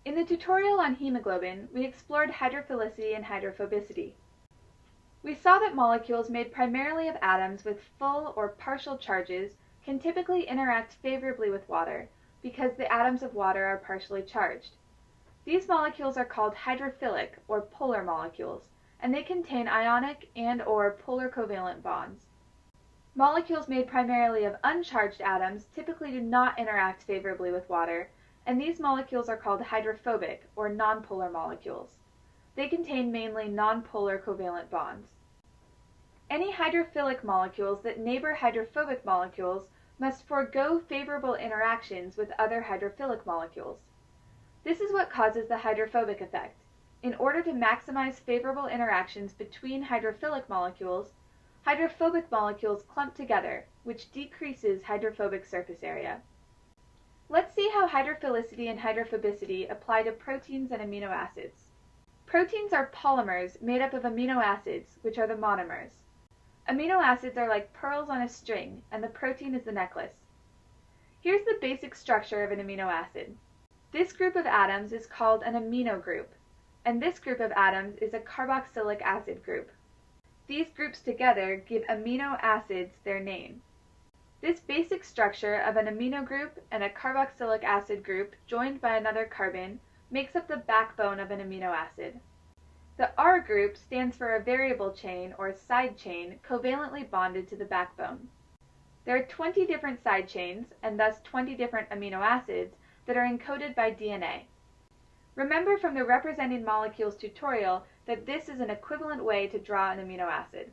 In the tutorial on hemoglobin, we explored hydrophilicity and hydrophobicity. We saw that molecules made primarily of atoms with full or partial charges can typically interact favorably with water because the atoms of water are partially charged. These molecules are called hydrophilic or polar molecules, and they contain ionic and/or polar covalent bonds. Molecules made primarily of uncharged atoms typically do not interact favorably with water, and these molecules are called hydrophobic or nonpolar molecules. They contain mainly nonpolar covalent bonds. Any hydrophilic molecules that neighbor hydrophobic molecules must forego favorable interactions with other hydrophilic molecules. This is what causes the hydrophobic effect. In order to maximize favorable interactions between hydrophilic molecules, hydrophobic molecules clump together, which decreases hydrophobic surface area. Let's see how hydrophilicity and hydrophobicity apply to proteins and amino acids. Proteins are polymers made up of amino acids, which are the monomers. Amino acids are like pearls on a string, and the protein is the necklace. Here's the basic structure of an amino acid. This group of atoms is called an amino group, and this group of atoms is a carboxylic acid group. These groups together give amino acids their name. This basic structure of an amino group and a carboxylic acid group joined by another carbon makes up the backbone of an amino acid. The R group stands for a variable chain or side chain covalently bonded to the backbone. There are 20 different side chains, and thus 20 different amino acids, that are encoded by DNA. Remember from the representing molecules tutorial that this is an equivalent way to draw an amino acid.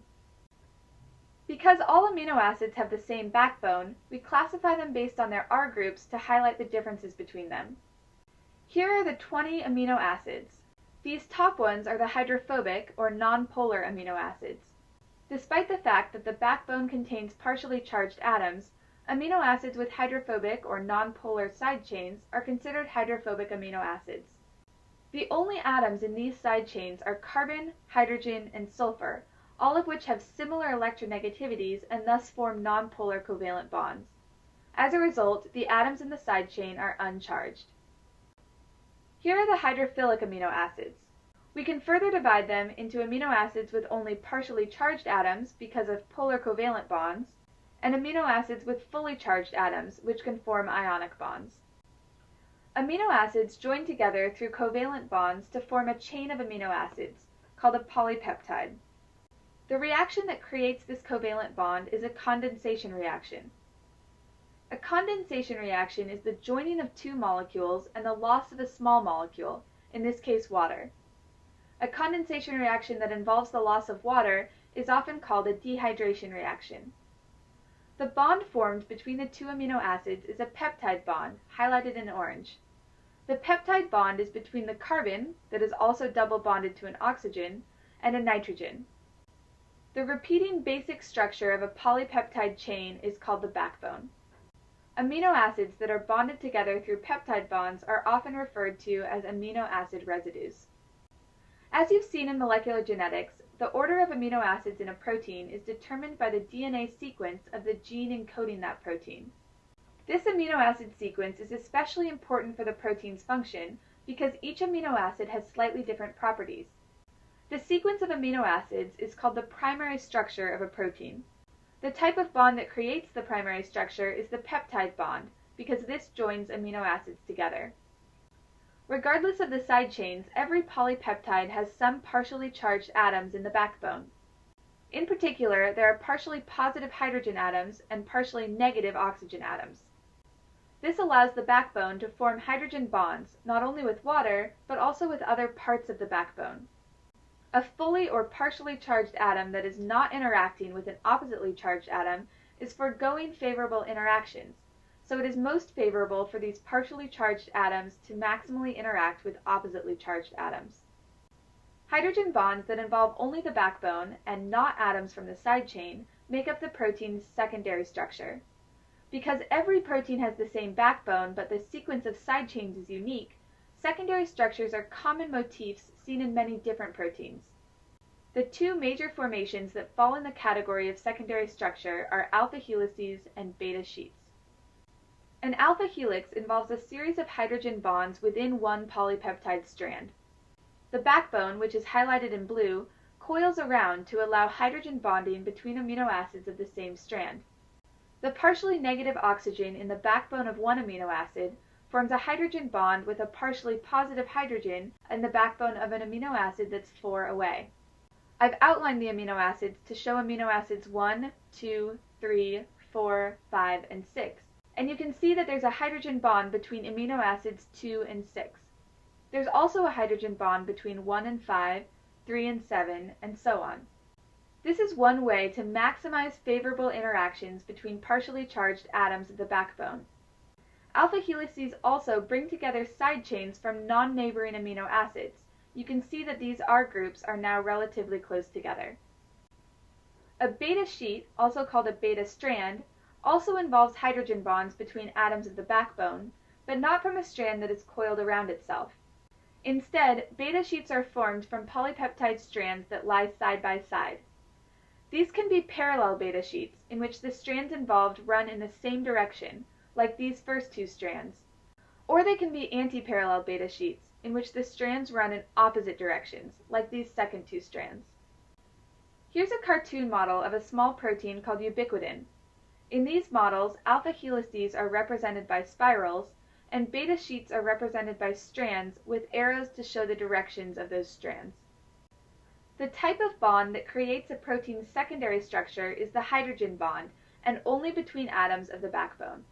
Because all amino acids have the same backbone, we classify them based on their R groups to highlight the differences between them. Here are the 20 amino acids. These top ones are the hydrophobic or nonpolar amino acids. Despite the fact that the backbone contains partially charged atoms, amino acids with hydrophobic or nonpolar side chains are considered hydrophobic amino acids. The only atoms in these side chains are carbon, hydrogen, and sulfur, all of which have similar electronegativities and thus form nonpolar covalent bonds. As a result, the atoms in the side chain are uncharged. Here are the hydrophilic amino acids. We can further divide them into amino acids with only partially charged atoms because of polar covalent bonds, and amino acids with fully charged atoms, which can form ionic bonds. Amino acids join together through covalent bonds to form a chain of amino acids, called a polypeptide. The reaction that creates this covalent bond is a condensation reaction. A condensation reaction is the joining of two molecules and the loss of a small molecule, in this case water. A condensation reaction that involves the loss of water is often called a dehydration reaction. The bond formed between the two amino acids is a peptide bond, highlighted in orange. The peptide bond is between the carbon, that is also double bonded to an oxygen, and a nitrogen. The repeating basic structure of a polypeptide chain is called the backbone. Amino acids that are bonded together through peptide bonds are often referred to as amino acid residues. As you've seen in molecular genetics, the order of amino acids in a protein is determined by the DNA sequence of the gene encoding that protein. This amino acid sequence is especially important for the protein's function because each amino acid has slightly different properties. The sequence of amino acids is called the primary structure of a protein. The type of bond that creates the primary structure is the peptide bond, because this joins amino acids together. Regardless of the side chains, every polypeptide has some partially charged atoms in the backbone. In particular, there are partially positive hydrogen atoms and partially negative oxygen atoms. This allows the backbone to form hydrogen bonds, not only with water, but also with other parts of the backbone. A fully or partially charged atom that is not interacting with an oppositely charged atom is foregoing favorable interactions, so it is most favorable for these partially charged atoms to maximally interact with oppositely charged atoms. Hydrogen bonds that involve only the backbone and not atoms from the side chain make up the protein's secondary structure. Because every protein has the same backbone but the sequence of side chains is unique, secondary structures are common motifs seen in many different proteins. The two major formations that fall in the category of secondary structure are alpha helices and beta sheets. An alpha helix involves a series of hydrogen bonds within one polypeptide strand. The backbone, which is highlighted in blue, coils around to allow hydrogen bonding between amino acids of the same strand. The partially negative oxygen in the backbone of one amino acid forms a hydrogen bond with a partially positive hydrogen in the backbone of an amino acid that's 4 away. I've outlined the amino acids to show amino acids 1, 2, 3, 4, 5, and 6, and you can see that there's a hydrogen bond between amino acids 2 and 6. There's also a hydrogen bond between 1 and 5, 3 and 7, and so on. This is one way to maximize favorable interactions between partially charged atoms of the backbone. Alpha helices also bring together side chains from non-neighboring amino acids. You can see that these R groups are now relatively close together. A beta sheet, also called a beta strand, also involves hydrogen bonds between atoms of the backbone, but not from a strand that is coiled around itself. Instead, beta sheets are formed from polypeptide strands that lie side by side. These can be parallel beta sheets, in which the strands involved run in the same direction, like these first two strands. Or they can be anti-parallel beta sheets, in which the strands run in opposite directions, like these second two strands. Here's a cartoon model of a small protein called ubiquitin. In these models, alpha helices are represented by spirals, and beta sheets are represented by strands with arrows to show the directions of those strands. The type of bond that creates a protein's secondary structure is the hydrogen bond, and only between atoms of the backbone.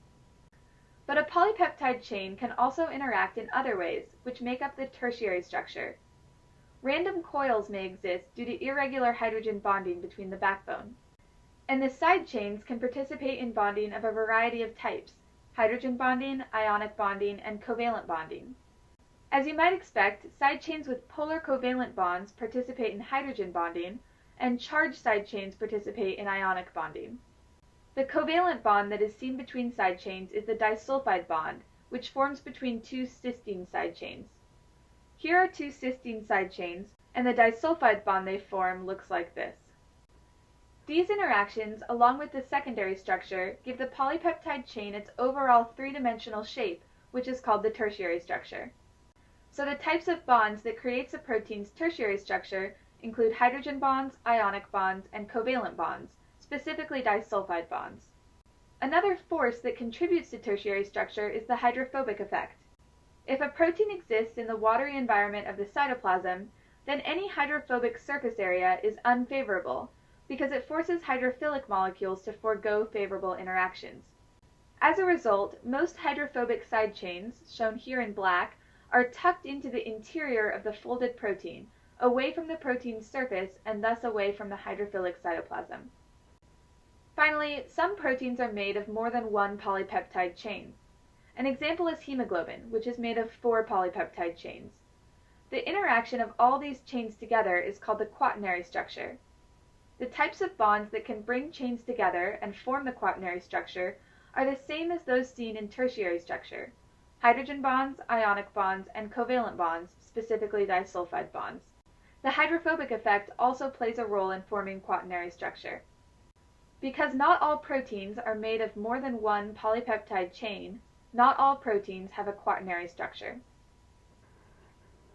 But a polypeptide chain can also interact in other ways, which make up the tertiary structure. Random coils may exist due to irregular hydrogen bonding between the backbone. And the side chains can participate in bonding of a variety of types: hydrogen bonding, ionic bonding, and covalent bonding. As you might expect, side chains with polar covalent bonds participate in hydrogen bonding, and charged side chains participate in ionic bonding. The covalent bond that is seen between side chains is the disulfide bond, which forms between two cysteine side chains. Here are two cysteine side chains, and the disulfide bond they form looks like this. These interactions, along with the secondary structure, give the polypeptide chain its overall three-dimensional shape, which is called the tertiary structure. So the types of bonds that creates a protein's tertiary structure include hydrogen bonds, ionic bonds, and covalent bonds, specifically disulfide bonds. Another force that contributes to tertiary structure is the hydrophobic effect. If a protein exists in the watery environment of the cytoplasm, then any hydrophobic surface area is unfavorable, because it forces hydrophilic molecules to forego favorable interactions. As a result, most hydrophobic side chains, shown here in black, are tucked into the interior of the folded protein, away from the protein's surface and thus away from the hydrophilic cytoplasm. Finally, some proteins are made of more than one polypeptide chain. An example is hemoglobin, which is made of 4 polypeptide chains. The interaction of all these chains together is called the quaternary structure. The types of bonds that can bring chains together and form the quaternary structure are the same as those seen in tertiary structure: hydrogen bonds, ionic bonds, and covalent bonds, specifically disulfide bonds. The hydrophobic effect also plays a role in forming quaternary structure. Because not all proteins are made of more than one polypeptide chain, not all proteins have a quaternary structure.